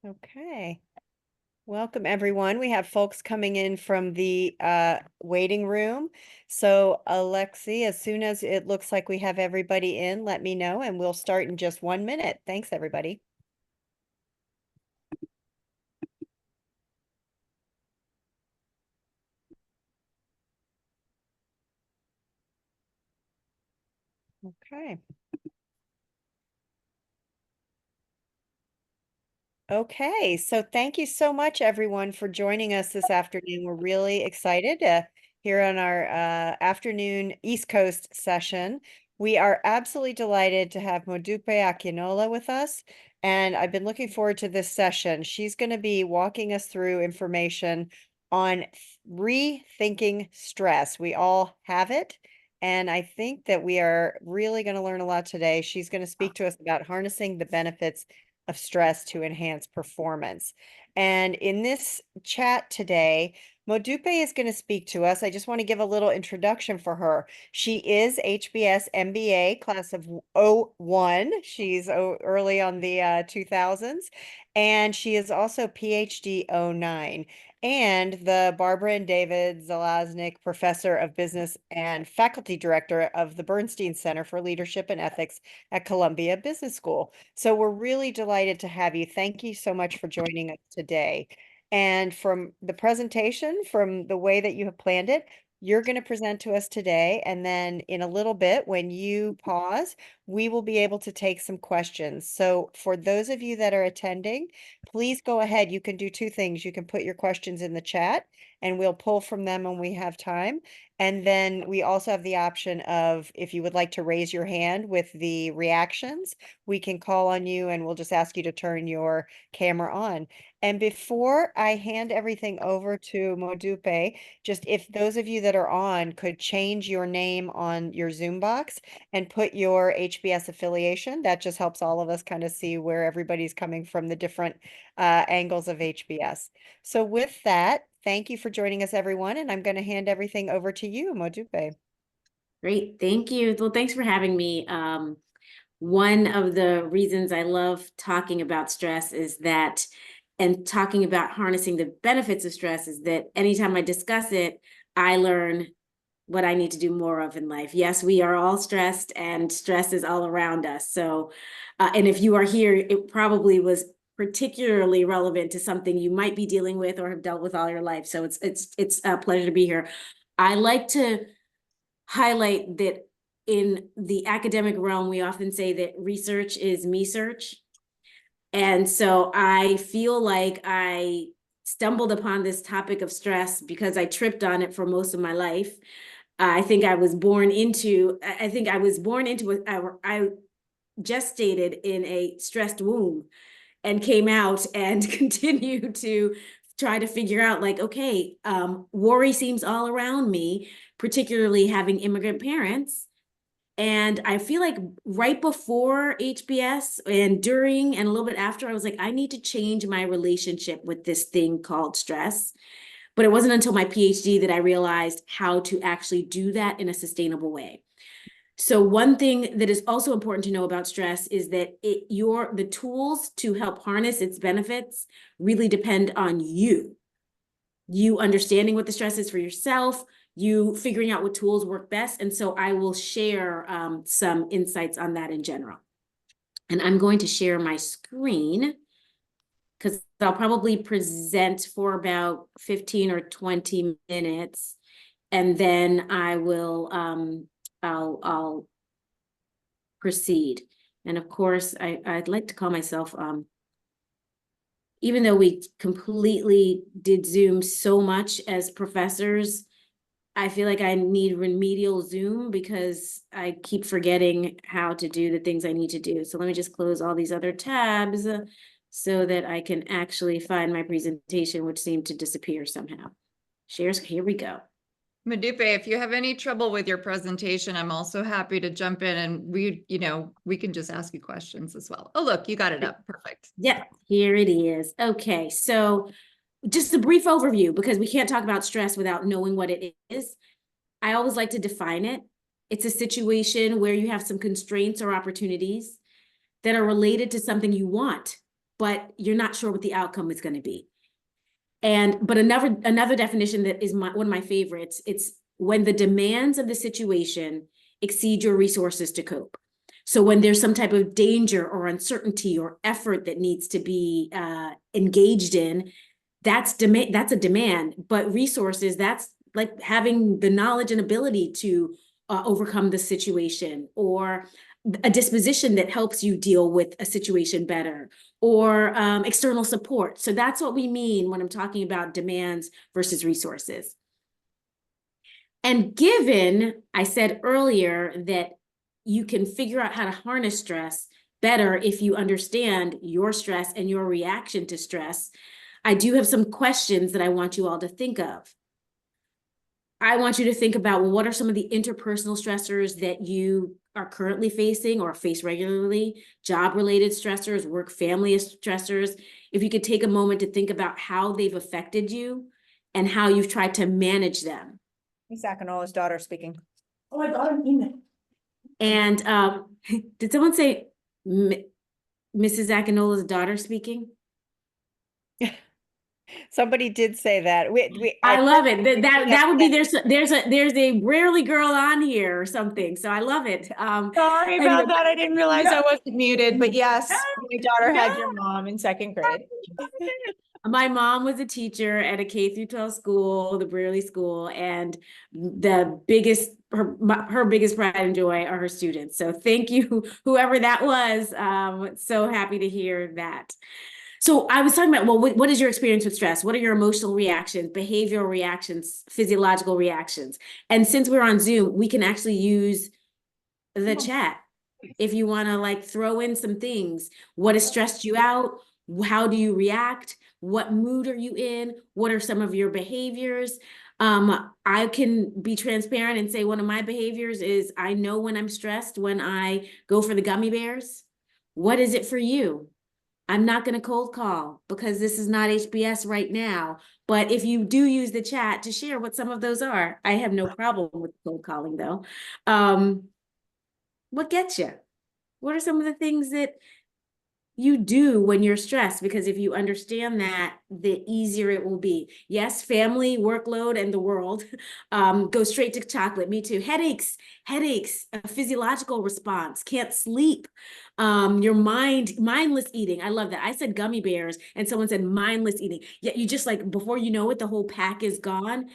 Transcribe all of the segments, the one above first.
Okay. Welcome, everyone. We have folks coming in from the waiting room. So, Alexi, as soon as it looks like we have everybody in, let me know and we'll start in just 1 minute. Thanks, everybody. Okay. Okay, so thank you so much, everyone, for joining us this afternoon. We're really excited here on our afternoon East Coast session. We are absolutely delighted to have Modupe Akinola with us, and I've been looking forward to this session. She's going to be walking us through information on rethinking stress. We all have it, and I think that we are really going to learn a lot today. She's going to speak to us about harnessing the benefits of stress to enhance performance. And in this chat today, Modupe is going to speak to us. I just want to give a little introduction for her. She is HBS MBA class of '01. She's early on the 2000s. And she is also PhD '09 and the Barbara and David Zalaznick Professor of Business and Faculty Director of the Bernstein Center for Leadership and Ethics at Columbia Business School. So we're really delighted to have you. Thank you so much for joining us today. And from the presentation, from the way that you have planned it, you're going to present to us today. And then in a little bit, when you pause, we will be able to take some questions. So for those of you that are attending, please go ahead. You can do two things. You can put your questions in the chat and we'll pull from them when we have time. And then we also have the option of, if you would like to raise your hand with the reactions, we can call on you and we'll just ask you to turn your camera on. And before I hand everything over to Modupe, just if those of you that are on could change your name on your Zoom box and put your HBS affiliation, that just helps all of us kind of see where everybody's coming from, the different angles of HBS. So with that, thank you for joining us, everyone. And I'm going to hand everything over to you, Modupe. Great. Thank you. Well, thanks for having me. One of the reasons I love talking about stress is that, and talking about harnessing the benefits of stress, is that anytime I discuss it, I learn what I need to do more of in life. Yes, we are all stressed and stress is all around us. So, and if you are here, it probably was particularly relevant to something you might be dealing with or have dealt with all your life. So it's a pleasure to be here. I like to highlight that in the academic realm, we often say that research is me search. And so I feel like I stumbled upon this topic of stress because I tripped on it for most of my life. I was born into, I gestated in a stressed womb and came out and continue to try to figure out, like, okay, worry seems all around me, particularly having immigrant parents. And I feel like right before HBS and during and a little bit after, I was like, I need to change my relationship with this thing called stress. But it wasn't until my PhD that I realized how to actually do that in a sustainable way. So one thing that is also important to know about stress is that the tools to help harness its benefits really depend on you. You understanding what the stress is for yourself, you figuring out what tools work best. And so I will share some insights on that in general. And I'm going to share my screen because I'll probably present for about 15 or 20 minutes. And then I will, I'll proceed. And of course, I'd like to call myself, even though we completely did Zoom so much as professors, I feel like I need remedial Zoom because I keep forgetting how to do the things I need to do. So let me just close all these other tabs so that I can actually find my presentation, which seemed to disappear somehow. Shares, here we go. Modupe, if you have any trouble with your presentation, I'm also happy to jump in and we can just ask you questions as well. Oh, look, you got it up. Perfect. Yep, here it is. Okay, so just a brief overview, because we can't talk about stress without knowing what it is. I always like to define it. It's a situation where you have some constraints or opportunities that are related to something you want, but you're not sure what the outcome is going to be. But another definition that is one of my favorites, it's when the demands of the situation exceed your resources to cope. So when there's some type of danger or uncertainty or effort that needs to be engaged in, that's a demand. But resources, that's like having the knowledge and ability to overcome the situation, or a disposition that helps you deal with a situation better, or external support. So that's what we mean when I'm talking about demands versus resources. And given, I said earlier that you can figure out how to harness stress better if you understand your stress and your reaction to stress, I do have some questions that I want you all to think of. I want you to think about, well, what are some of the interpersonal stressors that you are currently facing or face regularly? Job-related stressors, work-family stressors. If you could take a moment to think about how they've affected you and how you've tried to manage them. Miss Akinola's daughter speaking. Oh, I got an email. And did someone say Mrs. Akinola's daughter speaking? Somebody did say that. I love it. That would be there's a rarely girl on here or something. So I love it. Sorry about that. I didn't realize I wasn't muted, but yes, my daughter had your mom in second grade. My mom was a teacher at a K through 12 school, the Brearley School, and her biggest pride and joy are her students. So thank you, whoever that was. So happy to hear that. So I was talking about, well, what is your experience with stress? What are your emotional reactions, behavioral reactions, physiological reactions? And since we're on Zoom, we can actually use the chat if you want to like throw in some things. What has stressed you out? How do you react? What mood are you in? What are some of your behaviors? I can be transparent and say one of my behaviors is I know when I'm stressed when I go for the gummy bears. What is it for you? I'm not going to cold call because this is not HBS right now. But if you do use the chat to share what some of those are, I have no problem with cold calling though. What gets you? What are some of the things that you do when you're stressed? Because if you understand that, the easier it will be. Yes, family, workload, and the world go straight to chocolate. Me too. Headaches, a physiological response, can't sleep. Your mindless eating. I love that. I said gummy bears and someone said mindless eating. Yet you just like, before you know it, the whole pack is gone.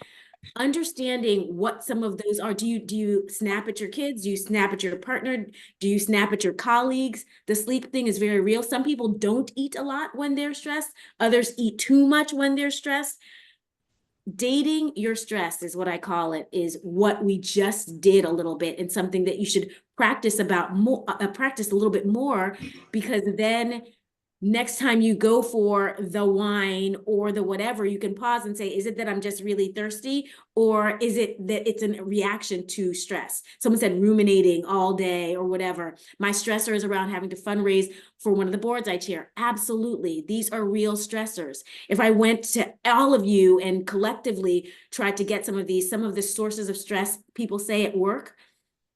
Understanding what some of those are. Do you snap at your kids? Do you snap at your partner? Do you snap at your colleagues? The sleep thing is very real. Some people don't eat a lot when they're stressed. Others eat too much when they're stressed. Dating your stress is what I call it, is what we just did a little bit, and something that you should practice a little bit more, because then next time you go for the wine or the whatever, you can pause and say, is it that I'm just really thirsty? Or is it that it's a reaction to stress? Someone said ruminating all day or whatever. My stressor is around having to fundraise for one of the boards I chair. Absolutely. These are real stressors. If I went to all of you and collectively tried to get some of the sources of stress people say at work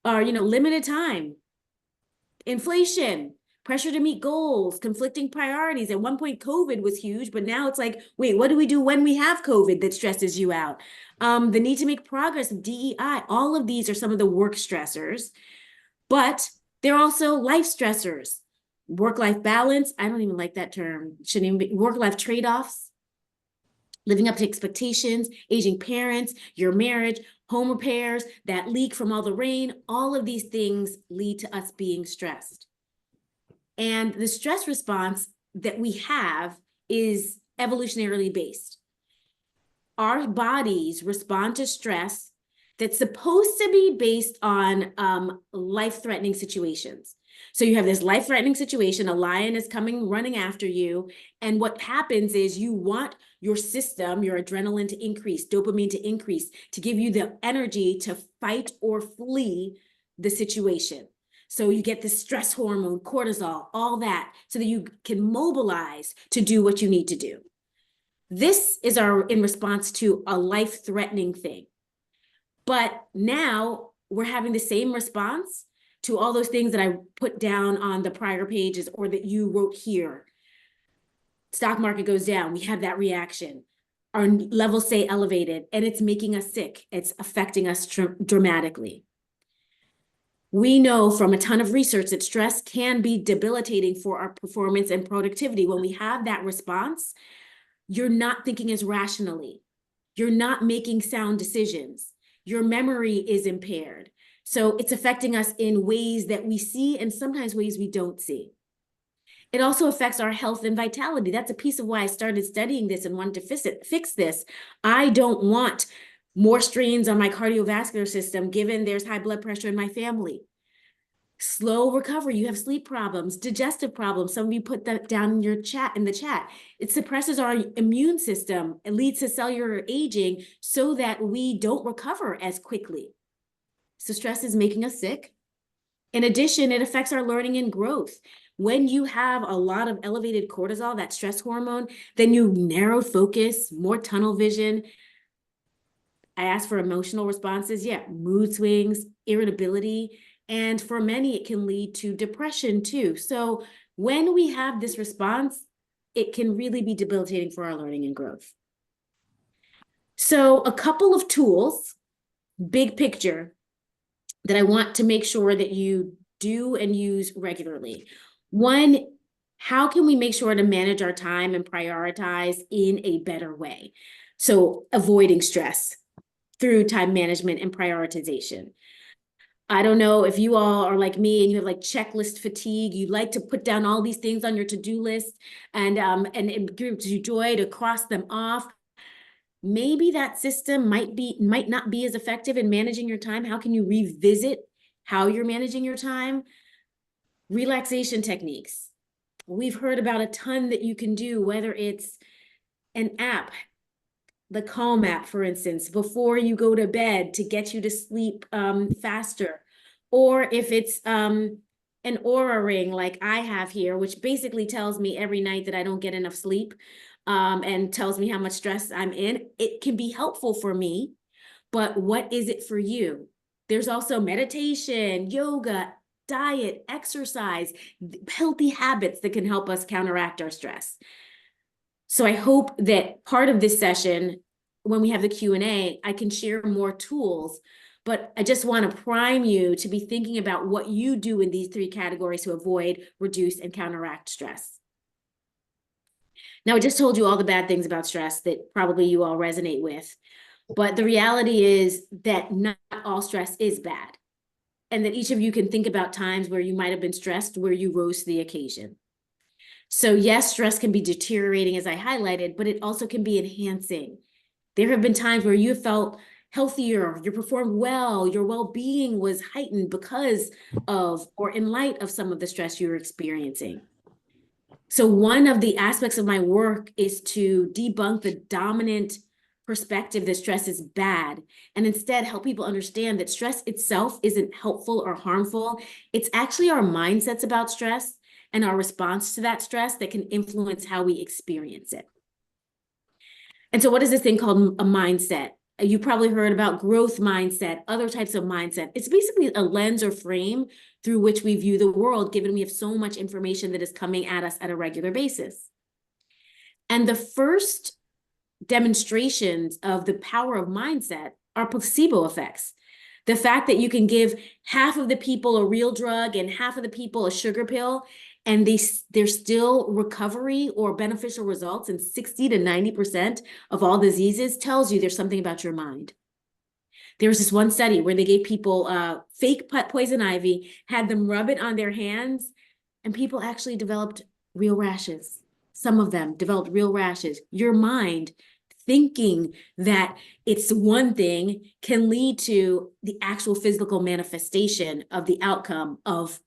are, limited time, inflation, pressure to meet goals, conflicting priorities. At one point, COVID was huge, but now it's like, wait, what do we do when we have COVID that stresses you out? The need to make progress, DEI, all of these are some of the work stressors, but they're also life stressors. Work-life balance, I don't even like that term. Shouldn't even be. Work-life trade-offs, living up to expectations, aging parents, your marriage, home repairs, that leak from all the rain, all of these things lead to us being stressed. And the stress response that we have is evolutionarily based. Our bodies respond to stress that's supposed to be based on life-threatening situations. So you have this life-threatening situation, a lion is coming, running after you. And what happens is you want your system, your adrenaline to increase, dopamine to increase, to give you the energy to fight or flee the situation. So you get the stress hormone, cortisol, all that, so that you can mobilize to do what you need to do. This is in response to a life-threatening thing. But now we're having the same response to all those things that I put down on the prior pages or that you wrote here. Stock market goes down, we have that reaction. Our levels stay elevated, and it's making us sick. It's affecting us dramatically. We know from a ton of research that stress can be debilitating for our performance and productivity. When we have that response, you're not thinking as rationally. You're not making sound decisions. Your memory is impaired. So it's affecting us in ways that we see and sometimes ways we don't see. It also affects our health and vitality. That's a piece of why I started studying this and wanted to fix this. I don't want more strains on my cardiovascular system, given there's high blood pressure in my family. Slow recovery, you have sleep problems, digestive problems. Some of you put that down in your chat, in the chat. It suppresses our immune system. It leads to cellular aging so that we don't recover as quickly. So stress is making us sick. In addition, it affects our learning and growth. When you have a lot of elevated cortisol, that stress hormone, then you narrow focus, more tunnel vision. I asked for emotional responses. Yeah, mood swings, irritability. And for many, it can lead to depression too. So when we have this response, it can really be debilitating for our learning and growth. So a couple of tools, big picture, that I want to make sure that you do and use regularly. One, how can we make sure to manage our time and prioritize in a better way? So avoiding stress through time management and prioritization. I don't know if you all are like me and you have like checklist fatigue. You like to put down all these things on your to-do list and it gives you joy to cross them off. Maybe that system might not be as effective in managing your time. How can you revisit how you're managing your time? Relaxation techniques. We've heard about a ton that you can do, whether it's an app, the Calm app, for instance, before you go to bed to get you to sleep faster. Or if it's an Aura ring like I have here, which basically tells me every night that I don't get enough sleep. And tells me how much stress I'm in. It can be helpful for me, but what is it for you? There's also meditation, yoga, diet, exercise, healthy habits that can help us counteract our stress. So I hope that part of this session, when we have the Q&A, I can share more tools, but I just want to prime you to be thinking about what you do in these three categories to avoid, reduce, and counteract stress. Now, I just told you all the bad things about stress that probably you all resonate with, but the reality is that not all stress is bad, and that each of you can think about times where you might have been stressed, where you rose to the occasion. So yes, stress can be deteriorating, as I highlighted, but it also can be enhancing. There have been times where you felt healthier, you performed well, your well-being was heightened because of or in light of some of the stress you were experiencing. So one of the aspects of my work is to debunk the dominant perspective that stress is bad, and instead help people understand that stress itself isn't helpful or harmful. It's actually our mindsets about stress and our response to that stress that can influence how we experience it. And so what is this thing called a mindset? You probably heard about growth mindset, other types of mindset. It's basically a lens or frame through which we view the world, given we have so much information that is coming at us at a regular basis. And the first demonstrations of the power of mindset are placebo effects. The fact that you can give half of the people a real drug and half of the people a sugar pill, and there's still recovery or beneficial results in 60 to 90% of all diseases, tells you there's something about your mind. There was this one study where they gave people fake poison ivy, had them rub it on their hands, and people actually developed real rashes. Some of them developed real rashes. Your mind thinking that it's one thing can lead to the actual physical manifestation of the outcome of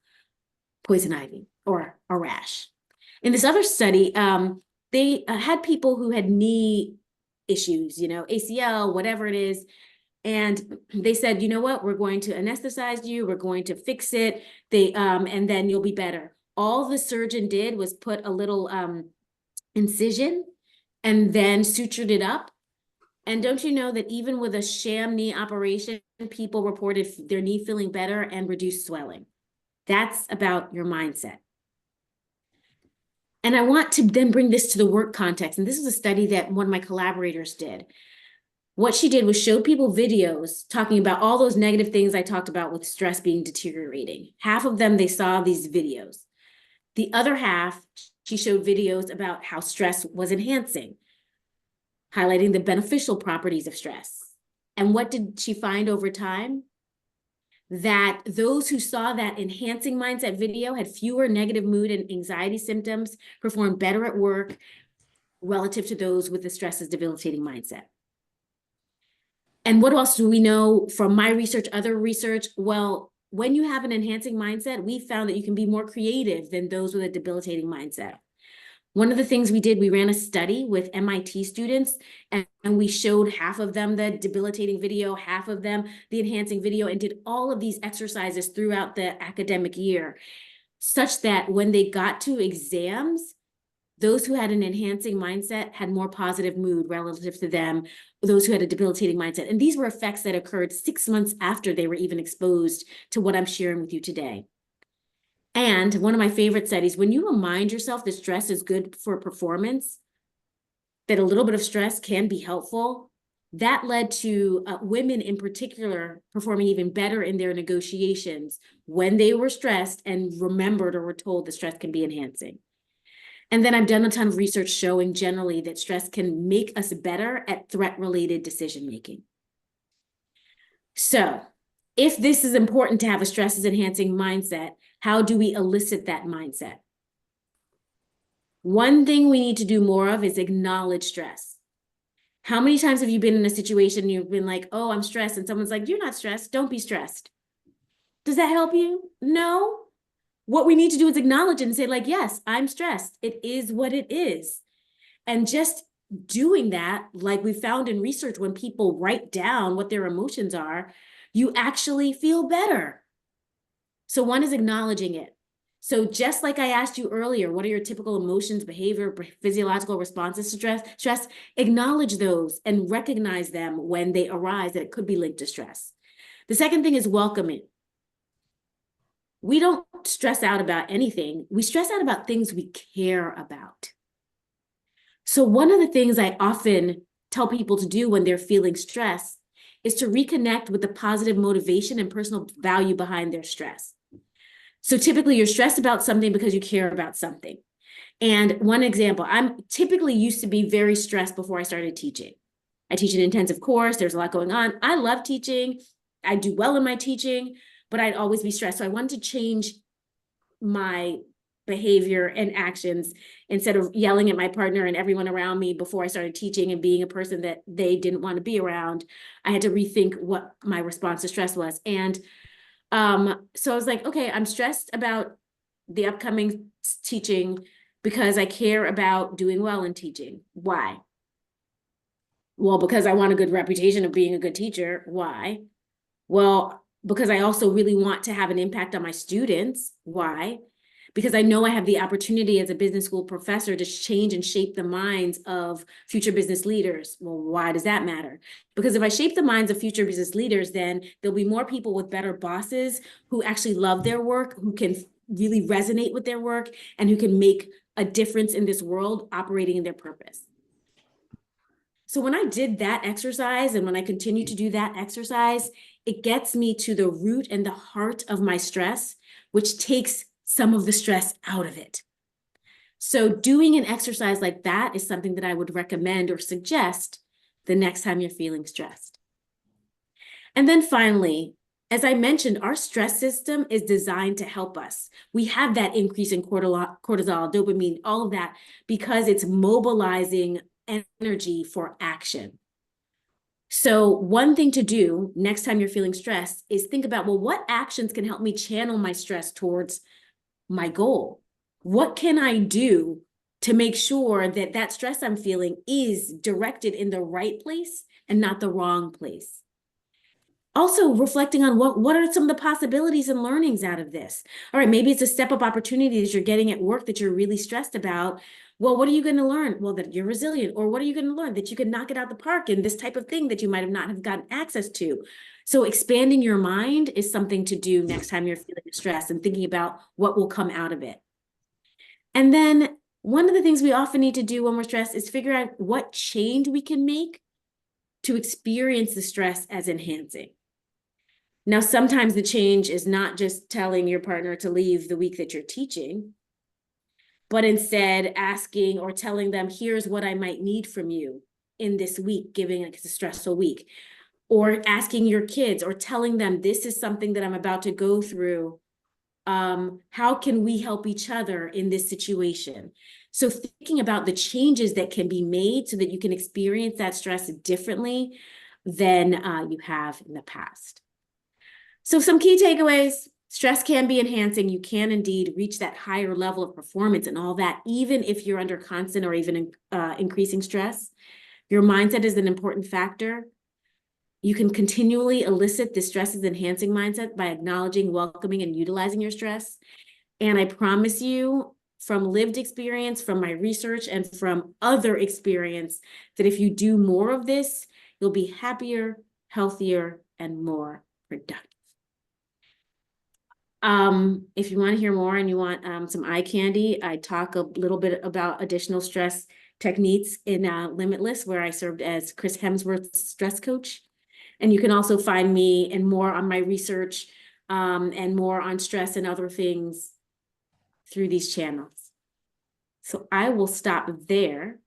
poison ivy or a rash. In this other study, they had people who had knee issues, ACL, whatever it is. And they said, you know what, we're going to anesthetize you, we're going to fix it, and then you'll be better. All the surgeon did was put a little incision and then sutured it up. And don't you know that even with a sham knee operation, people reported their knee feeling better and reduced swelling? That's about your mindset. And I want to then bring this to the work context. And this is a study that one of my collaborators did. What she did was show people videos talking about all those negative things I talked about with stress being deteriorating. Half of them, they saw these videos. The other half, she showed videos about how stress was enhancing, highlighting the beneficial properties of stress. And what did she find over time? That those who saw that enhancing mindset video had fewer negative mood and anxiety symptoms, performed better at work relative to those with the stress as debilitating mindset. And what else do we know from my research, other research? Well, when you have an enhancing mindset, we found that you can be more creative than those with a debilitating mindset. One of the things we did, we ran a study with MIT students, and we showed half of them the debilitating video, half of them the enhancing video, and did all of these exercises throughout the academic year, such that when they got to exams, those who had an enhancing mindset had more positive mood relative to them, those who had a debilitating mindset. And these were effects that occurred 6 months after they were even exposed to what I'm sharing with you today. And one of my favorite studies, when you remind yourself that stress is good for performance, that a little bit of stress can be helpful, that led to women in particular performing even better in their negotiations when they were stressed and remembered or were told that stress can be enhancing. And then I've done a ton of research showing generally that stress can make us better at threat-related decision-making. So if this is important to have a stress is enhancing mindset, how do we elicit that mindset? One thing we need to do more of is acknowledge stress. How many times have you been in a situation you've been like, oh, I'm stressed, and someone's like, you're not stressed, don't be stressed. Does that help you? No. What we need to do is acknowledge it and say, like, yes, I'm stressed. It is what it is. And just doing that, like we found in research, when people write down what their emotions are, you actually feel better. So one is acknowledging it. So just like I asked you earlier, what are your typical emotions, behavior, physiological responses to stress? Acknowledge those and recognize them when they arise, that it could be linked to stress. The second thing is welcome it. We don't stress out about anything. We stress out about things we care about. So one of the things I often tell people to do when they're feeling stress is to reconnect with the positive motivation and personal value behind their stress. So typically you're stressed about something because you care about something. And one example, I'm typically used to be very stressed before I started teaching. I teach an intensive course. There's a lot going on. I love teaching. I do well in my teaching, but I'd always be stressed. So I wanted to change my behavior and actions. Instead of yelling at my partner and everyone around me before I started teaching and being a person that they didn't want to be around, I had to rethink what my response to stress was. And so I was like, okay, I'm stressed about the upcoming teaching because I care about doing well in teaching. Why? Well, because I want a good reputation of being a good teacher. Why? Well, because I also really want to have an impact on my students. Why? Because I know I have the opportunity as a business school professor to change and shape the minds of future business leaders. Well, why does that matter? Because if I shape the minds of future business leaders, then there'll be more people with better bosses who actually love their work, who can really resonate with their work, and who can make a difference in this world operating in their purpose. So when I did that exercise, and when I continue to do that exercise, it gets me to the root and the heart of my stress, which takes some of the stress out of it. So doing an exercise like that is something that I would recommend or suggest the next time you're feeling stressed. And then finally, as I mentioned, our stress system is designed to help us. We have that increase in cortisol, dopamine, all of that, because it's mobilizing energy for action. So one thing to do next time you're feeling stressed is think about, well, what actions can help me channel my stress towards my goal? What can I do to make sure that that stress I'm feeling is directed in the right place and not the wrong place? Also reflecting on what are some of the possibilities and learnings out of this? All right, maybe it's a step-up opportunity that you're getting at work that you're really stressed about. Well, what are you going to learn? Well, that you're resilient. Or what are you going to learn? That you can knock it out the park in this type of thing that you might have not have gotten access to. So expanding your mind is something to do next time you're feeling stressed and thinking about what will come out of it. And then one of the things we often need to do when we're stressed is figure out what change we can make to experience the stress as enhancing. Now, sometimes the change is not just telling your partner to leave the week that you're teaching, but instead asking or telling them, here's what I might need from you in this week, giving like it's a stressful week, or asking your kids or telling them, this is something that I'm about to go through. How can we help each other in this situation? So thinking about the changes that can be made so that you can experience that stress differently than you have in the past. So some key takeaways: stress can be enhancing. You can indeed reach that higher level of performance and all that, even if you're under constant or even increasing stress. Your mindset is an important factor. You can continually elicit the stress is enhancing mindset by acknowledging, welcoming, and utilizing your stress. And I promise you, from lived experience, from my research, and from other experience, that if you do more of this, you'll be happier, healthier, and more productive. If you want to hear more and you want some eye candy, I talk a little bit about additional stress techniques in Limitless, where I served as Chris Hemsworth's stress coach. And you can also find me and more on my research and more on stress and other things through these channels. So I will stop there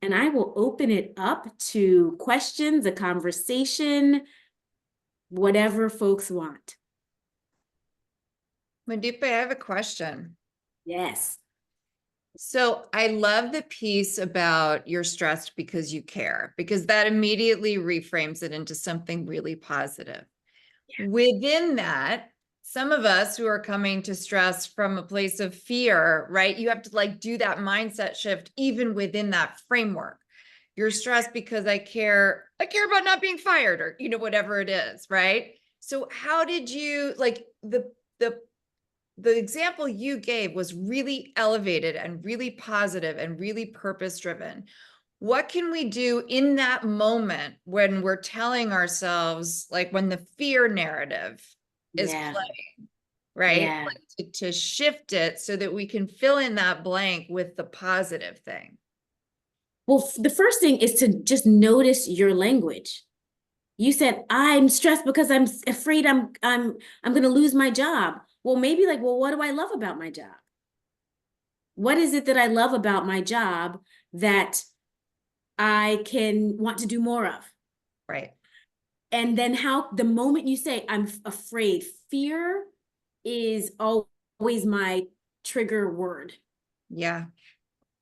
and I will open it up to questions, a conversation, whatever folks want. Modupe, I have a question. Yes. So I love the piece about you're stressed because you care, because that immediately reframes it into something really positive. Yeah. Within that, some of us who are coming to stress from a place of fear, right? You have to like do that mindset shift even within that framework. You're stressed because I care about not being fired, or, you know, whatever it is, right? So how did you, like, the example you gave was really elevated and really positive and really purpose-driven. What can we do in that moment when we're telling ourselves, like when the fear narrative is playing, right? Yeah. Like to shift it so that we can fill in that blank with the positive thing? Well, the first thing is to just notice your language. You said, I'm stressed because I'm afraid I'm going to lose my job. Well, maybe like, well, what do I love about my job? What is it that I love about my job that I can want to do more of? Right. And then how, the moment you say, I'm afraid, fear is always my trigger word. Yeah.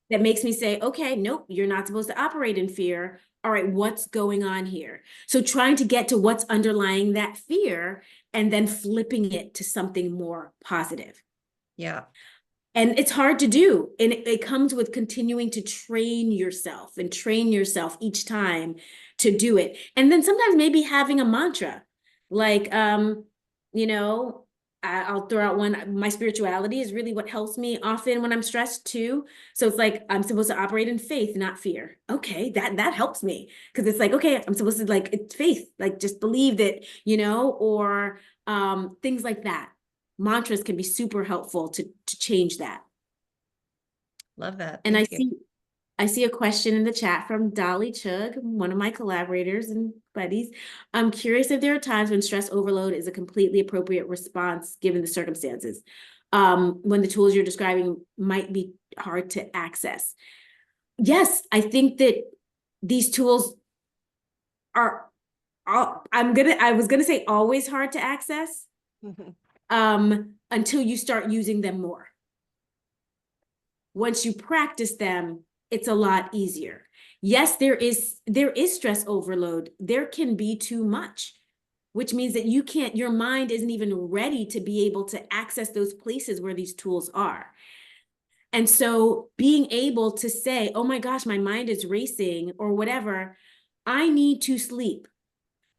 That makes me say, okay, nope, you're not supposed to operate in fear. All right, what's going on here? So trying to get to what's underlying that fear and then flipping it to something more positive. Yeah. And it's hard to do. And it comes with continuing to train yourself and train yourself each time to do it. And then sometimes maybe having a mantra, like, you know, I'll throw out one. My spirituality is really what helps me often when I'm stressed too. So it's like, I'm supposed to operate in faith, not fear. Okay, that helps me. Because it's like, okay, I'm supposed to, like, it's faith, like just believe that, you know, or things like that. Mantras can be super helpful to change that. Love that. And Thank you. I see a question in the chat from Dolly Chug, one of my collaborators and buddies. I'm curious if there are times when stress overload is a completely appropriate response given the circumstances, when the tools you're describing might be hard to access. Yes, I think that these tools are, I was gonna say always hard to access, until you start using them more. Once you practice them, it's a lot easier. Yes, there is stress overload. There can be too much, which means that your mind isn't even ready to be able to access those places where these tools are. And so being able to say, oh my gosh, my mind is racing or whatever, I need to sleep.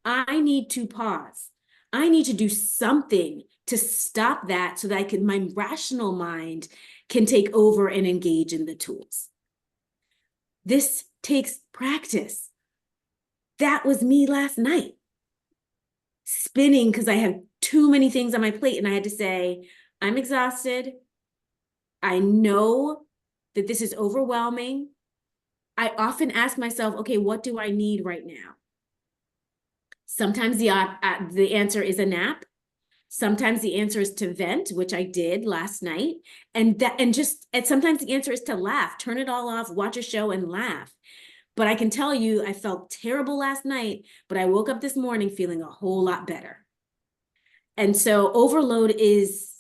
I need to pause. I need to do something to stop that so that my rational mind can take over and engage in the tools. This takes practice. That was me last night, spinning because I have too many things on my plate and I had to say, I'm exhausted. I know that this is overwhelming, I often ask myself, okay, what do I need right now? Sometimes the answer is a nap. Sometimes the answer is to vent, which I did last night. And sometimes the answer is to laugh, turn it all off, watch a show and laugh. But I can tell you, I felt terrible last night, but I woke up this morning feeling a whole lot better. And so overload is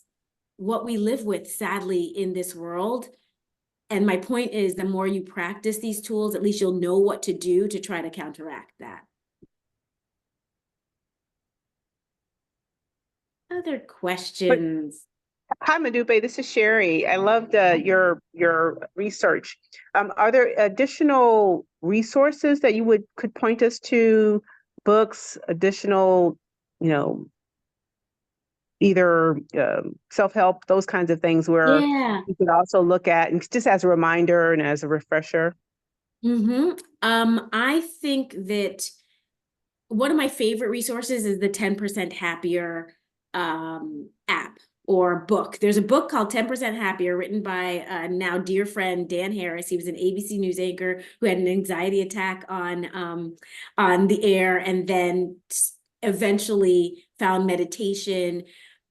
what we live with, sadly, in this world. And my point is, the more you practice these tools, at least you'll know what to do to try to counteract that. Other questions? Hi, Modupe. This is Sherry. I loved your research. Are there additional resources that you could point us to, books, additional, either self-help, those kinds of things where you could also look at, and just as a reminder and as a refresher? I think that one of my favorite resources is the 10% Happier app or book. There's a book called 10% Happier written by now dear friend Dan Harris. He was an ABC News anchor who had an anxiety attack on the air, and then eventually found meditation.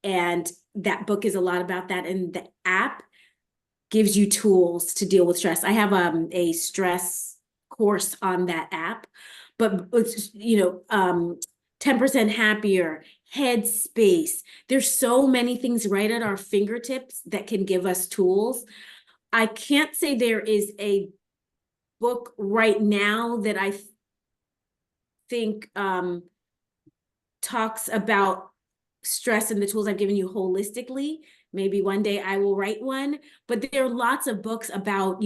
And that book is a lot about that. And the app gives you tools to deal with stress. I have a stress course on that app, but it's, 10% Happier, Headspace. There's so many things right at our fingertips that can give us tools. I can't say there is a book right now that I think talks about stress and the tools I've given you holistically. Maybe one day I will write one, but there are lots of books about,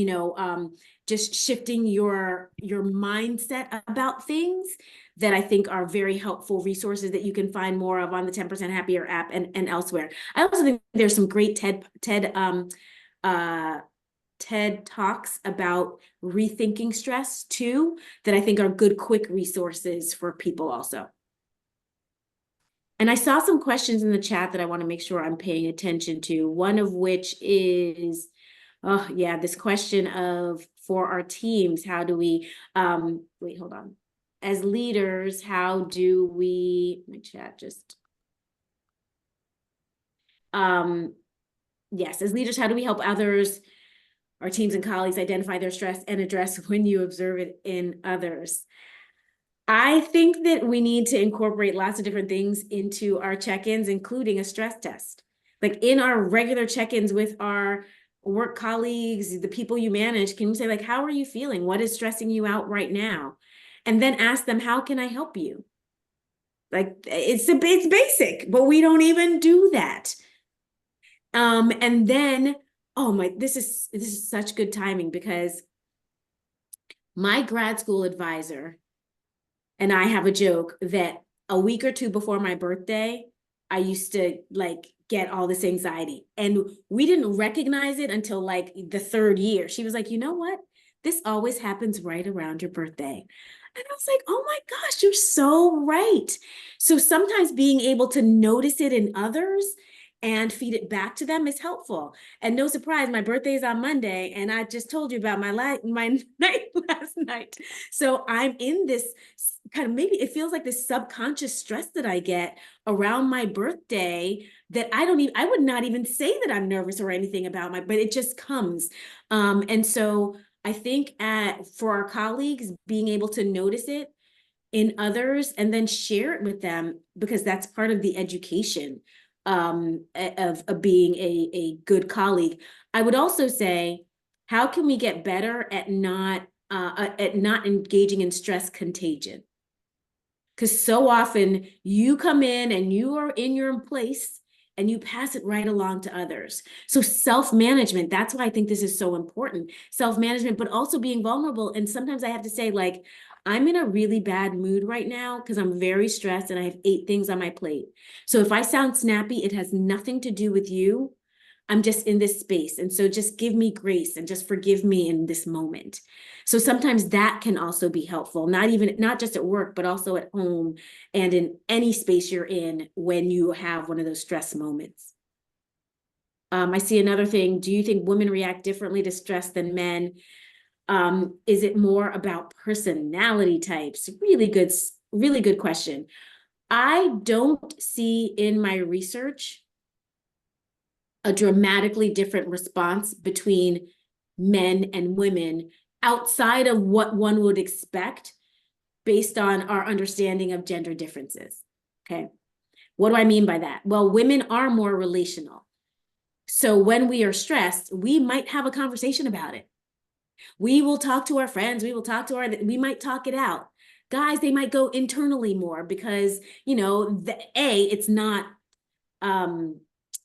just shifting your mindset about things that I think are very helpful resources that you can find more of on the 10% Happier app and elsewhere. I also think there's some great TED Talks about rethinking stress too, that I think are good, quick resources for people also. And I saw some questions in the chat that I want to make sure I'm paying attention to. One of which is, this question of, for our teams, how do we, wait, hold on. As leaders, how do we, my chat just, yes, as leaders, how do we help others, our teams and colleagues, identify their stress and address when you observe it in others? I think that we need to incorporate lots of different things into our check-ins, including a stress test. Like in our regular check-ins with our work colleagues, the people you manage, can you say, like, how are you feeling? What is stressing you out right now? And then ask them, how can I help you? Like, it's basic, but we don't even do that. And then, this is such good timing, because my grad school advisor and I have a joke that a week or two before my birthday, I used to get all this anxiety, and we didn't recognize it until the third year. She was like, you know what? This always happens right around your birthday. And I was like, oh my gosh, you're so right. So sometimes being able to notice it in others and feed it back to them is helpful. And no surprise, my birthday is on Monday, and I just told you about my night last night. So I'm in this kind of, maybe it feels like this subconscious stress that I get around my birthday that I would not even say that I'm nervous or anything about but it just comes. And so I think for our colleagues, being able to notice it in others and then share it with them, because that's part of the education of being a good colleague. I would also say, how can we get better at not engaging in stress contagion? Because so often you come in and you are in your place and you pass it right along to others. So self-management, that's why I think this is so important. Self-management, but also being vulnerable. And sometimes I have to say, I'm in a really bad mood right now because I'm very stressed and I have 8 things on my plate. So if I sound snappy, it has nothing to do with you. I'm just in this space. And so just give me grace and just forgive me in this moment. So sometimes that can also be helpful, not just at work, but also at home and in any space you're in when you have one of those stress moments. I see another thing. Do you think women react differently to stress than men? Is it more about personality types? Really good question. I don't see in my research a dramatically different response between men and women outside of what one would expect based on our understanding of gender differences. Okay. What do I mean by that? Well, women are more relational. So when we are stressed, we might have a conversation about it. We will talk to our friends. We might talk it out. Guys, they might go internally more because, it's not,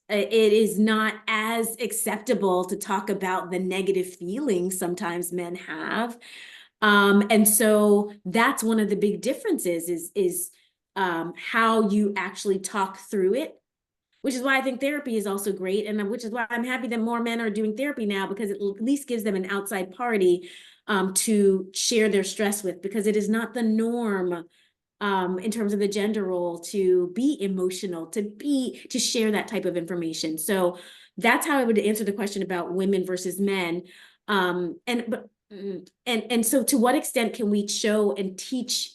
it is not as acceptable to talk about the negative feelings sometimes men have. And so that's one of the big differences is how you actually talk through it, which is why I think therapy is also great. And which is why I'm happy that more men are doing therapy now, because it at least gives them an outside party to share their stress with, because it is not the norm in terms of the gender role to be emotional, to share that type of information. So that's how I would answer the question about women versus men. And so to what extent can we show and teach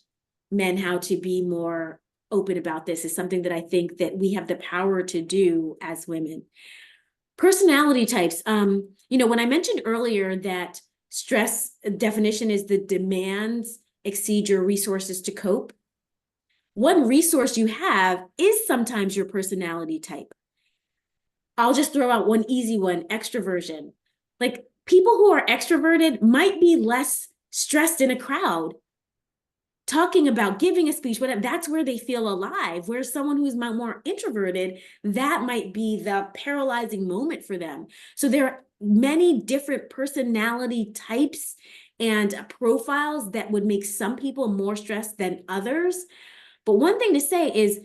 men how to be more open about this is something that I think that we have the power to do as women. Personality types. When I mentioned earlier that stress definition is the demands exceed your resources to cope, one resource you have is sometimes your personality type. I'll just throw out one easy one, extroversion. Like, people who are extroverted might be less stressed in a crowd, talking about giving a speech, whatever. That's where they feel alive. Whereas someone who's more introverted, that might be the paralyzing moment for them. So there are many different personality types and profiles that would make some people more stressed than others. But one thing to say is,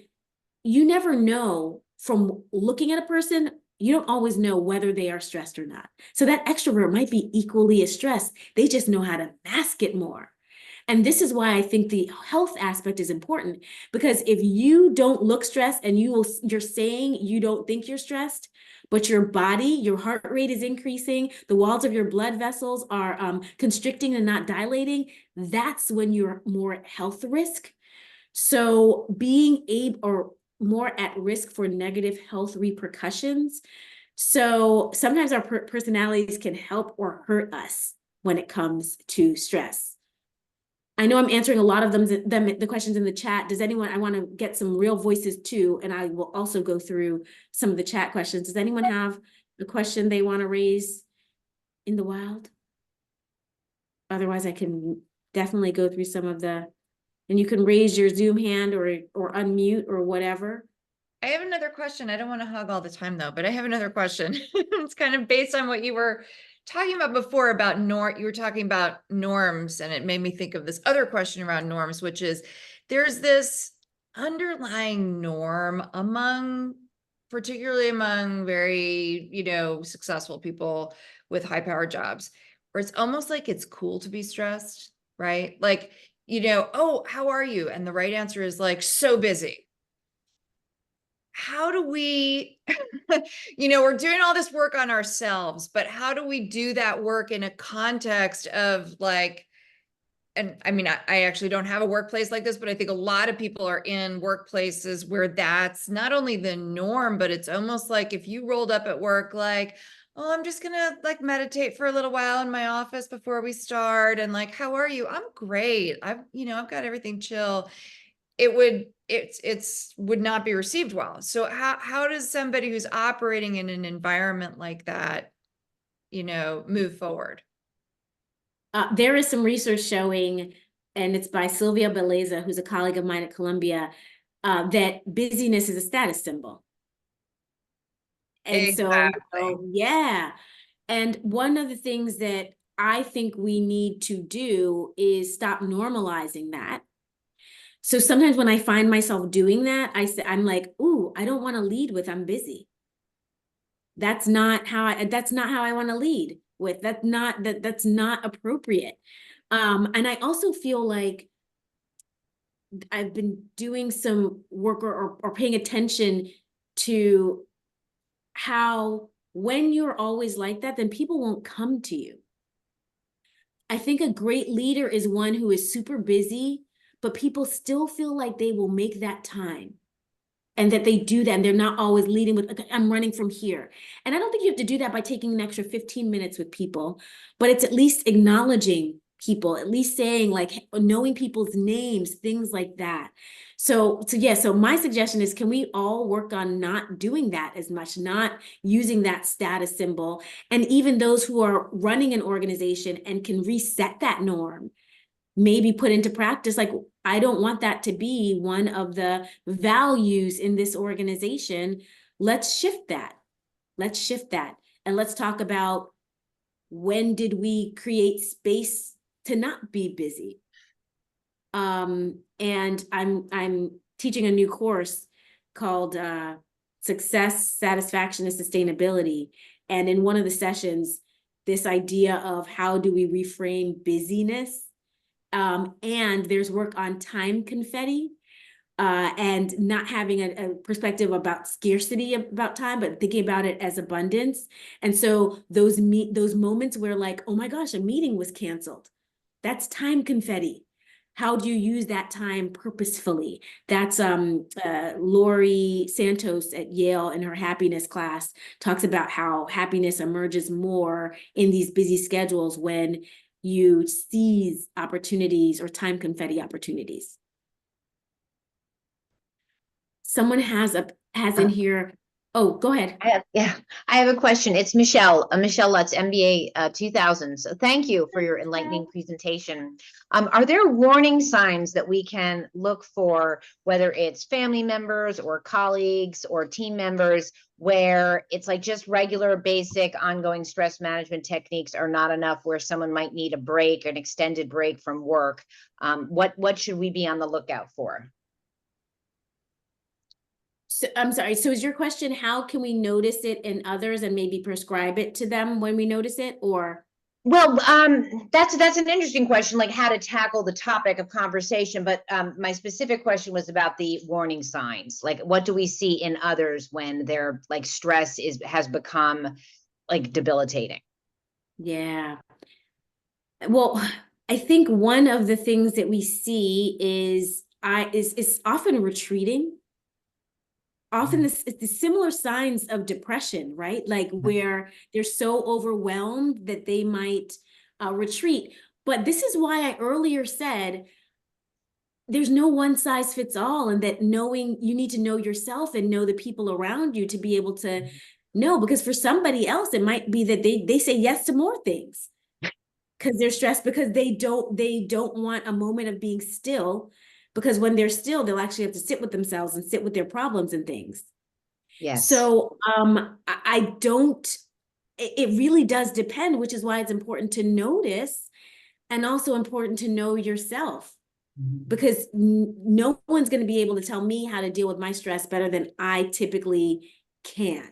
you never know from looking at a person. You don't always know whether they are stressed or not. So that extrovert might be equally as stressed. They just know how to mask it more. And this is why I think the health aspect is important, because if you don't look stressed and you're saying you don't think you're stressed, but your body, your heart rate is increasing, the walls of your blood vessels are constricting and not dilating, that's when you're more at health risk. So being able or more at risk for negative health repercussions. So sometimes our personalities can help or hurt us when it comes to stress. I know I'm answering a lot of the questions in the chat. Does anyone, I want to get some real voices too, and I will also go through some of the chat questions. Does anyone have a question they want to raise in the wild? Otherwise, I can definitely go through some of and you can raise your Zoom hand or unmute or whatever. I have another question. I don't want to hog all the time though, but I have another question. It's kind of based on what you were talking about before about you were talking about norms, and it made me think of this other question around norms, which is there's this underlying norm particularly among very, successful people with high power jobs, where it's almost like it's cool to be stressed, right? Like, oh, how are you? And the right answer is like, so busy. How do we, we're doing all this work on ourselves, but how do we do that work in a context of like, and I mean, I actually don't have a workplace like this, but I think a lot of people are in workplaces where that's not only the norm, but it's almost like if you rolled up at work, like, oh, I'm just gonna like meditate for a little while in my office before we start. And like, how are you? I'm great. I've got everything chill. It would not be received well. So how does somebody who's operating in an environment like that, move forward? There is some research showing, and it's by Sylvia Beleza, who's a colleague of mine at Columbia, that busyness is a status symbol. And exactly. so, yeah. And one of the things that I think we need to do is stop normalizing that. So sometimes when I find myself doing that, I'm like, ooh, I don't want to lead with I'm busy. That's not how I want to lead with. That's not appropriate. And I also feel like I've been doing some work or paying attention to how When you're always like that, then people won't come to you. I think a great leader is one who is super busy, but people still feel like they will make that time and that they do that. And they're not always leading with, okay, I'm running from here. And I don't think you have to do that by taking an extra 15 minutes with people, but it's at least acknowledging people, at least saying like knowing people's names, things like that. So my suggestion is, can we all work on not doing that as much, not using that status symbol? And even those who are running an organization and can reset that norm, maybe put into practice, like, I don't want that to be one of the values in this organization. Let's shift that. Let's shift that. And let's talk about, when did we create space to not be busy? And I'm teaching a new course called Success, Satisfaction, and Sustainability. And in one of the sessions, this idea of how do we reframe busyness? And there's work on time confetti, and not having a perspective about scarcity about time, but thinking about it as abundance. And so those moments where like, oh my gosh, a meeting was canceled, that's time confetti. How do you use that time purposefully? That's Lori Santos at Yale in her happiness class talks about how happiness emerges more in these busy schedules when you seize opportunities or time confetti opportunities. Someone has in here. Oh, go ahead. I have a question. It's Michelle Lutz, MBA 2000. So thank you for your enlightening presentation. Are there warning signs that we can look for, whether it's family members or colleagues or team members, where it's like just regular basic ongoing stress management techniques are not enough, where someone might need a break, an extended break from work? What should we be on the lookout for? So, I'm sorry. So is your question, how can we notice it in others and maybe prescribe it to them when we notice it, or? Well, that's an interesting question, like how to tackle the topic of conversation. But my specific question was about the warning signs. Like, what do we see in others when their like stress has become like debilitating? Yeah. Well, I think one of the things that we see is often retreating. Often it's the similar signs of depression, right? Like where they're so overwhelmed that they might retreat. But this is why I earlier said there's no one size fits all, and that you need to know yourself and know the people around you to be able to know, because for somebody else, it might be that they say yes to more things because they're stressed, because they don't want a moment of being still. Because when they're still, they'll actually have to sit with themselves and sit with their problems and things. Yes. So it really does depend, which is why it's important to notice, and also important to know yourself, because no one's going to be able to tell me how to deal with my stress better than I typically can.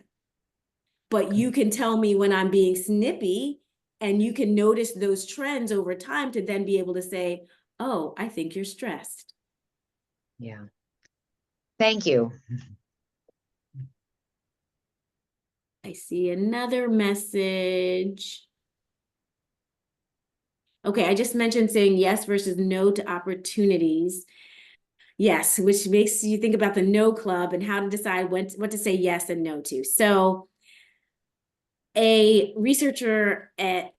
But you can tell me when I'm being snippy, and you can notice those trends over time to then be able to say, oh, I think you're stressed. Yeah. Thank you. I see another message. Okay, I just mentioned saying yes versus no to opportunities. Yes, which makes you think about the no club and how to decide what to say yes and no to. So a researcher at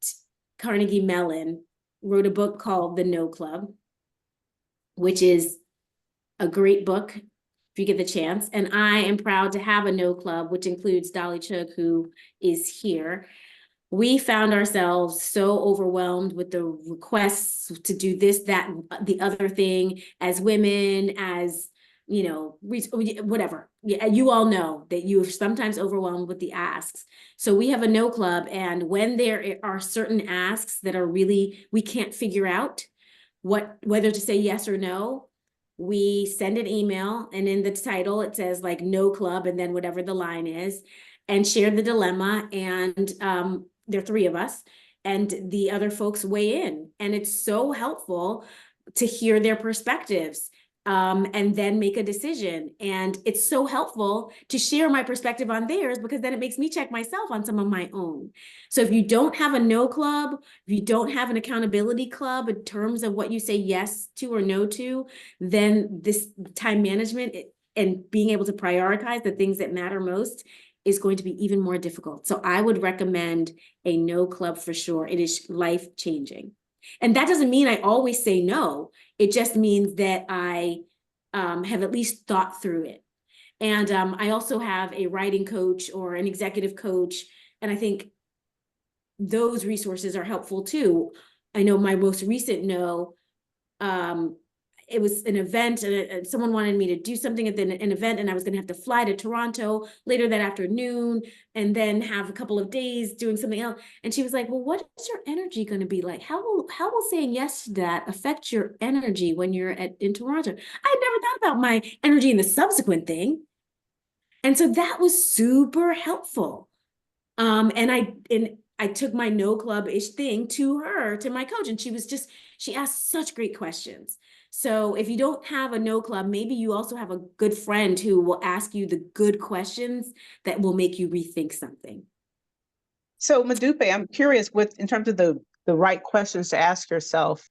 Carnegie Mellon wrote a book called The No Club, which is a great book if you get the chance. And I am proud to have a no club, which includes Dolly Chug, who is here. We found ourselves so overwhelmed with the requests to do this, that, the other thing, as women, as, you know, whatever. Yeah, you all know that you are sometimes overwhelmed with the asks. So we have a no club. And when there are certain asks that are really, we can't figure out whether to say yes or no, we send an email, and in the title, it says like no club, and then whatever the line is, and share the dilemma. And there are 3 of us, and the other folks weigh in. And it's so helpful to hear their perspectives. and then make a decision. And it's so helpful to share my perspective on theirs, because then it makes me check myself on some of my own. So if you don't have a no club, if you don't have an accountability club in terms of what you say yes to or no to, then this time management and being able to prioritize the things that matter most is going to be even more difficult. So I would recommend a no club for sure. It is life-changing. And that doesn't mean I always say no. It just means that I have at least thought through it. And I also have a writing coach or an executive coach. And I think those resources are helpful too. I know my most recent no, it was an event, and someone wanted me to do something at an event, and I was going to have to fly to Toronto later that afternoon and then have a couple of days doing something else. And she was like, well, what is your energy going to be like? How will saying yes to that affect your energy when you're in Toronto? I had never thought about my energy in the subsequent thing. And so that was super helpful. And I took my no club-ish thing to her, to my coach, and she asked such great questions. So if you don't have a no club, maybe you also have a good friend who will ask you the good questions that will make you rethink something. So Modupe, I'm curious in terms of the right questions to ask yourself.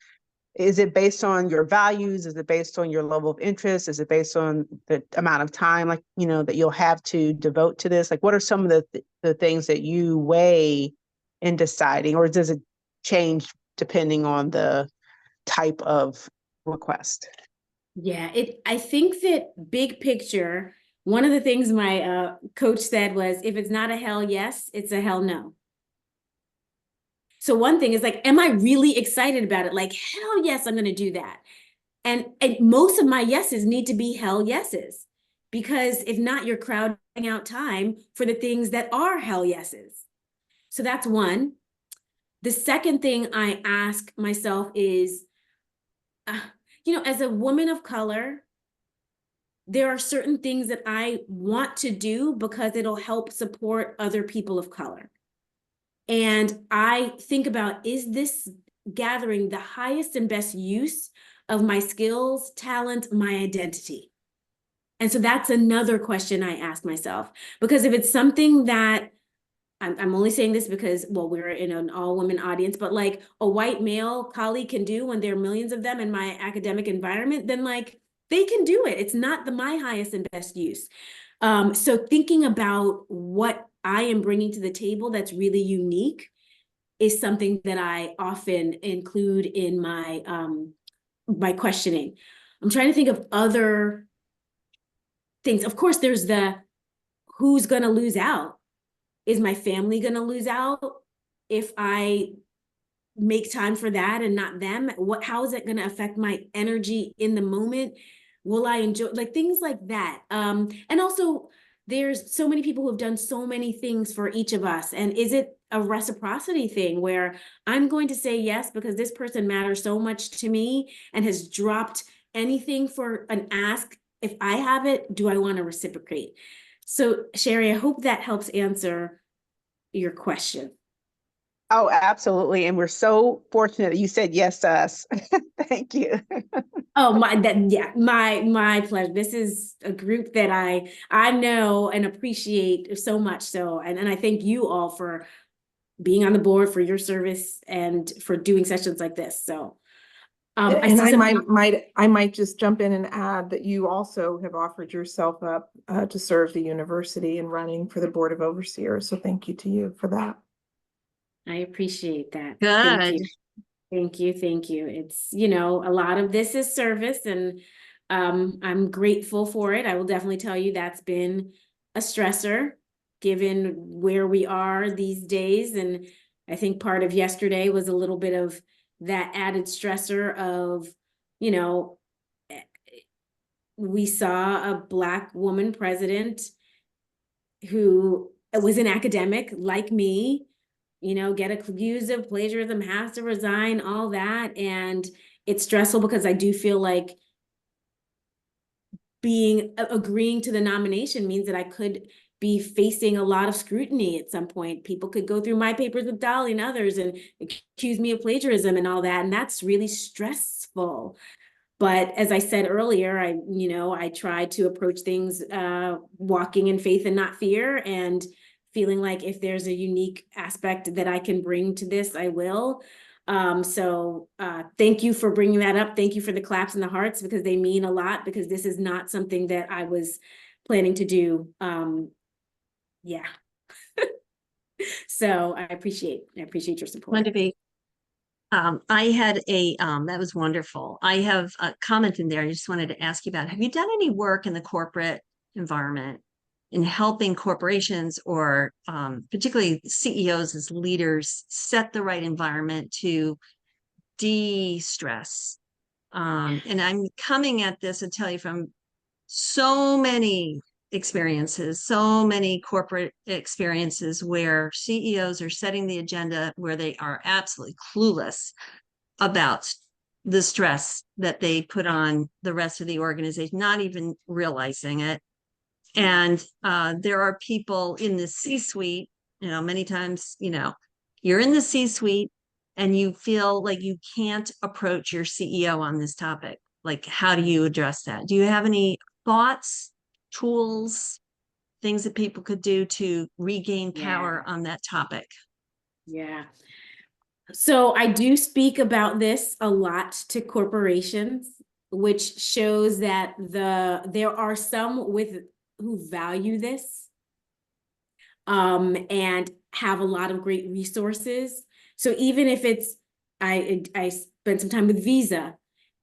Is it based on your values? Is it based on your level of interest? Is it based on the amount of time, like, that you'll have to devote to this? Like, what are some of the things that you weigh in deciding, or does it change depending on the type of request? Yeah, I think that big picture, one of the things my coach said was, if it's not a hell yes, it's a hell no. So one thing is like, am I really excited about it? Like, hell yes, I'm going to do that. And most of my yeses need to be hell yeses, because if not, you're crowding out time for the things that are hell yeses. So that's one. The second thing I ask myself is, as a woman of color, there are certain things that I want to do because it'll help support other people of color. And I think about, is this gathering the highest and best use of my skills, talent, my identity? And so that's another question I ask myself, because if it's something that I'm only saying this because, well, we're in an all-women audience, but like a white male colleague can do when there are millions of them in my academic environment, then like they can do it. It's not my highest and best use. So thinking about what I am bringing to the table that's really unique is something that I often include in my my questioning. I'm trying to think of other things. Of course, there's the who's going to lose out. Is my family going to lose out if I make time for that and not them? How is it going to affect my energy in the moment? Will I enjoy, like, things like that? And also, there's so many people who have done so many things for each of us. And is it a reciprocity thing where I'm going to say yes because this person matters so much to me and has dropped anything for an ask? If I have it, do I want to reciprocate? So Sherry, I hope that helps answer your question. Oh, absolutely. And we're so fortunate that you said yes to us. Thank you. Oh, my pleasure. This is a group that I know and appreciate so much. So, and I thank you all for being on the board, for your service, and for doing sessions like this. So, I might just jump in and add that you also have offered yourself up to serve the university and running for the Board of Overseers. So thank you to you for that. I appreciate that. Good. Thank you. Thank you. It's, a lot of this is service, and I'm grateful for it. I will definitely tell you that's been a stressor given where we are these days. And I think part of yesterday was a little bit of that added stressor of, we saw a Black woman president who was an academic like me, get accused of plagiarism, has to resign, all that. And it's stressful because I do feel like agreeing to the nomination means that I could be facing a lot of scrutiny at some point. People could go through my papers with Dolly and others and accuse me of plagiarism and all that. And that's really stressful. But as I said earlier, I try to approach things walking in faith and not fear, and feeling like if there's a unique aspect that I can bring to this, I will. So thank you for bringing that up. Thank you for the claps and the hearts, because they mean a lot, because this is not something that I was planning to do. Yeah. So I appreciate your support. Modupe, I had that was wonderful. I have a comment in there I just wanted to ask you about. Have you done any work in the corporate environment in helping corporations, or particularly CEOs as leaders, set the right environment to de-stress? And I'm coming at this, and tell you, from so many experiences, so many corporate experiences where CEOs are setting the agenda where they are absolutely clueless about the stress that they put on the rest of the organization, not even realizing it. And there are people in the C-suite, many times, you're in the C-suite and you feel like you can't approach your CEO on this topic. Like, how do you address that? Do you have any thoughts, tools, things that people could do to regain power on that topic? Yeah. So I do speak about this a lot to corporations, which shows that there are some who value this and have a lot of great resources. So even if it's, I spent some time with Visa,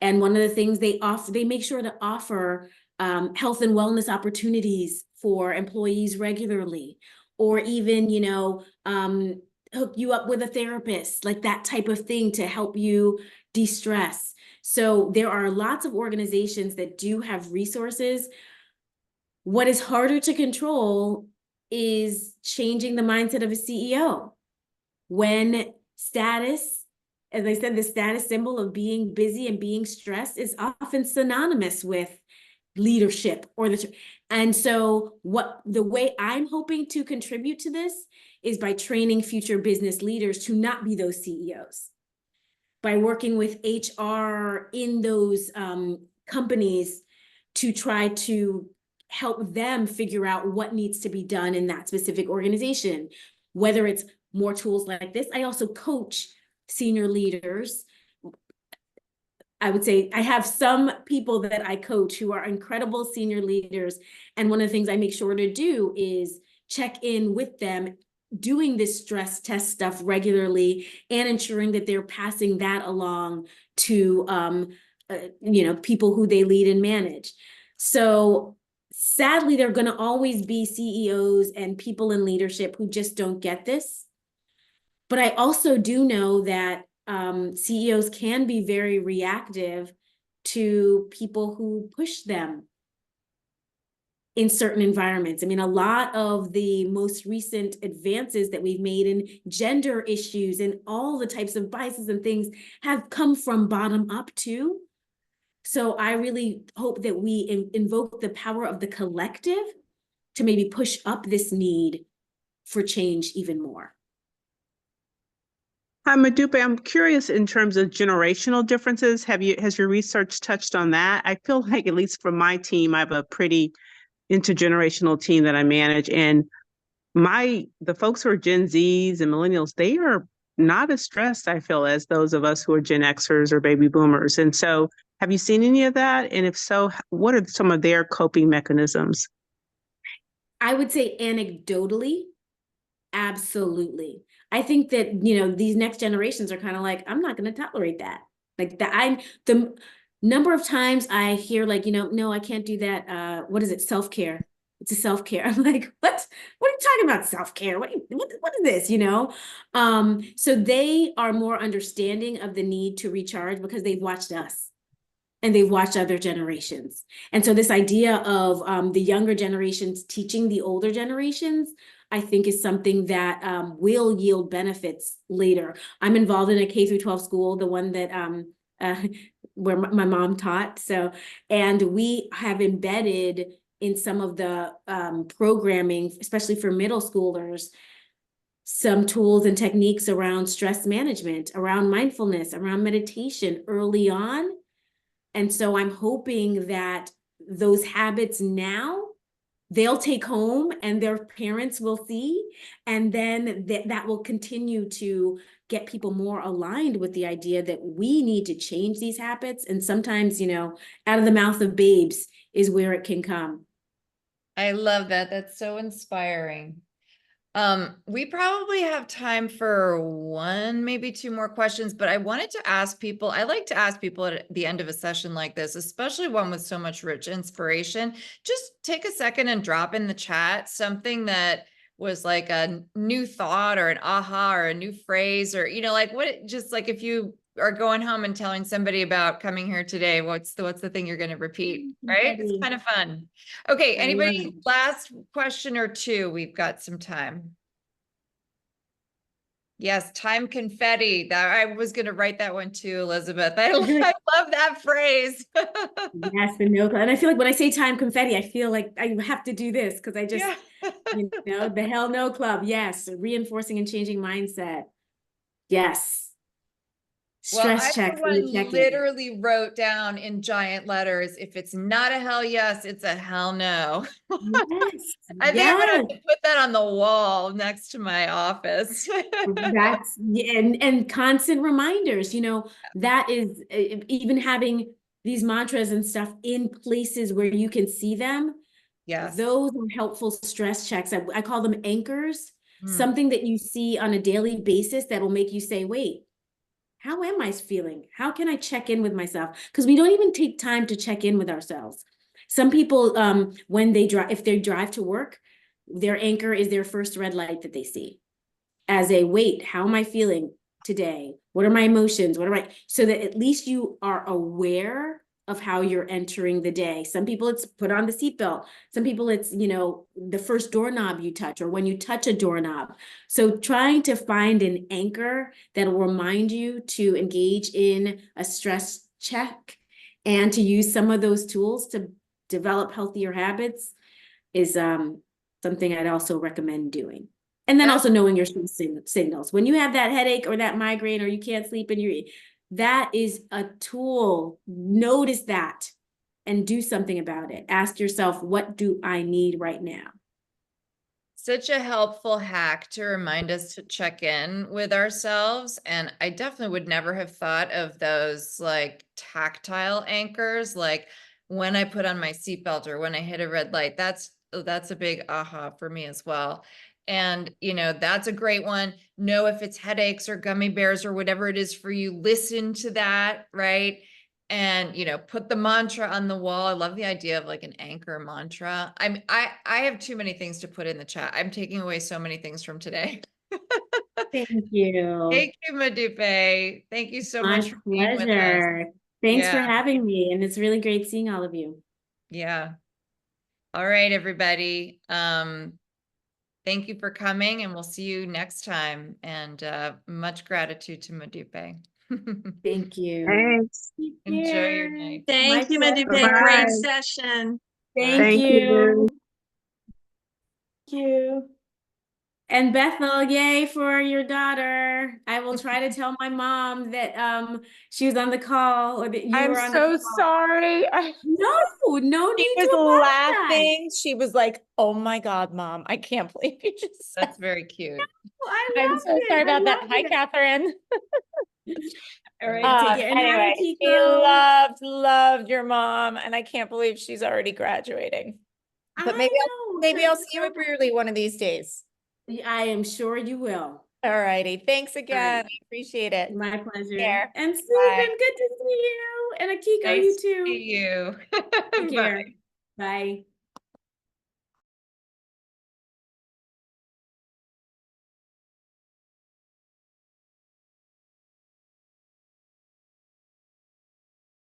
and one of the things they make sure to offer health and wellness opportunities for employees regularly, or even, hook you up with a therapist, like that type of thing, to help you de-stress. So there are lots of organizations that do have resources. What is harder to control is changing the mindset of a CEO. When status, as I said, the status symbol of being busy and being stressed is often synonymous with leadership, and so the way I'm hoping to contribute to this is by training future business leaders to not be those CEOs, by working with HR in those companies to try to help them figure out what needs to be done in that specific organization, whether it's more tools like this. I also coach senior leaders. I would say I have some people that I coach who are incredible senior leaders. And one of the things I make sure to do is check in with them, doing this stress test stuff regularly, and ensuring that they're passing that along to people who they lead and manage. So sadly, there are going to always be CEOs and people in leadership who just don't get this. But I also do know that CEOs can be very reactive to people who push them in certain environments. I mean, a lot of the most recent advances that we've made in gender issues and all the types of biases and things have come from bottom up too. So I really hope that we invoke the power of the collective to maybe push up this need for change even more. Hi, Modupe. I'm curious in terms of generational differences. Has your research touched on that? I feel like, at least for my team, I have a pretty intergenerational team that I manage, and the folks who are Gen Zs and millennials, they are not as stressed, I feel, as those of us who are Gen Xers or baby boomers. And so, have you seen any of that? And if so, what are some of their coping mechanisms? I would say anecdotally, absolutely. I think that, these next generations are kind of like, I'm not going to tolerate that. Like that, the number of times I hear like, no, I can't do that. What is it? Self-care. It's a self-care. I'm like, what are you talking about? Self-care? What is this? So they are more understanding of the need to recharge because they've watched us and they've watched other generations. And so this idea of the younger generations teaching the older generations, I think, is something that will yield benefits later. I'm involved in a K-12 school, the one that where my mom taught. And we have embedded in some of the programming, especially for middle schoolers, some tools and techniques around stress management, around mindfulness, around meditation early on. And so I'm hoping that those habits now they'll take home and their parents will see, and then that will continue to get people more aligned with the idea that we need to change these habits. And sometimes, out of the mouth of babes is where it can come. I love that. That's so inspiring. We probably have time for one, maybe two more questions, but I wanted to ask people, I like to ask people at the end of a session like this, especially one with so much rich inspiration, just take a second and drop in the chat something that was like a new thought or an aha or a new phrase, or, like what, just like if you are going home and telling somebody about coming here today, what's the thing you're going to repeat, right? It's kind of fun. Okay, anybody, last question or two? We've got some time. Yes, time confetti. That I was going to write that one too, Elizabeth. I love that phrase. Yes, the no club. And I feel like when I say time confetti, I feel like I have to do this because I just, the hell no club. Yes, reinforcing and changing mindset. Yes. Stress check. Literally wrote down in giant letters, if it's not a hell yes, it's a hell no. Yes. I think I'm gonna have to put that on the wall next to my office. That's and constant reminders, that is even having these mantras and stuff in places where you can see them. Yes. Those are helpful stress checks. I call them anchors, something that you see on a daily basis that will make you say, wait, how am I feeling? How can I check in with myself? Because we don't even take time to check in with ourselves. Some people, when they drive, if they drive to work, their anchor is their first red light that they see as a wait, how am I feeling today? What are my emotions? So that at least you are aware of how you're entering the day. Some people it's put on the seatbelt. Some people it's, the first doorknob you touch or when you touch a doorknob. So trying to find an anchor that'll remind you to engage in a stress check and to use some of those tools to develop healthier habits is something I'd also recommend doing. And then also knowing your signals. When you have that headache or that migraine or you can't sleep and that is a tool. Notice that and do something about it. Ask yourself, what do I need right now? Such a helpful hack to remind us to check in with ourselves. And I definitely would never have thought of those like tactile anchors, like when I put on my seatbelt or when I hit a red light. That's a big aha for me as well. And, that's a great one. Know if it's headaches or gummy bears or whatever it is for you, listen to that, right? And, put the mantra on the wall. I love the idea of like an anchor mantra. I have too many things to put in the chat. I'm taking away so many things from today. Thank you. Thank you, Modupe. Thank you so much for being with us. Pleasure. Thanks for having me. And it's really great seeing all of you. Yeah. All right, everybody. Thank you for coming, and we'll see you next time. And much gratitude to Modupe. Thank you. Thanks. Enjoy your night. Thank you, Modupe. Great session. Thank you. Thank you. And Bethel, yay for your daughter. I will try to tell my mom that she was on the call or that you were on the call. I'm so sorry. No She need was to apologize. laughing. She was like, "Oh my God, Mom, I can't believe you just said." That's very cute. I'm so sorry about that. Hi, Catherine. All right, take care. And Anyway, hi, she loved your mom, and I can't believe she's already graduating. But maybe I'll see you at Brearley one of these days. I am sure you will. All righty. Thanks again. I appreciate it. My pleasure. Care. And Susan, Bye. good to see you. And Akiko, Nice you too. to see you. Take care. Bye.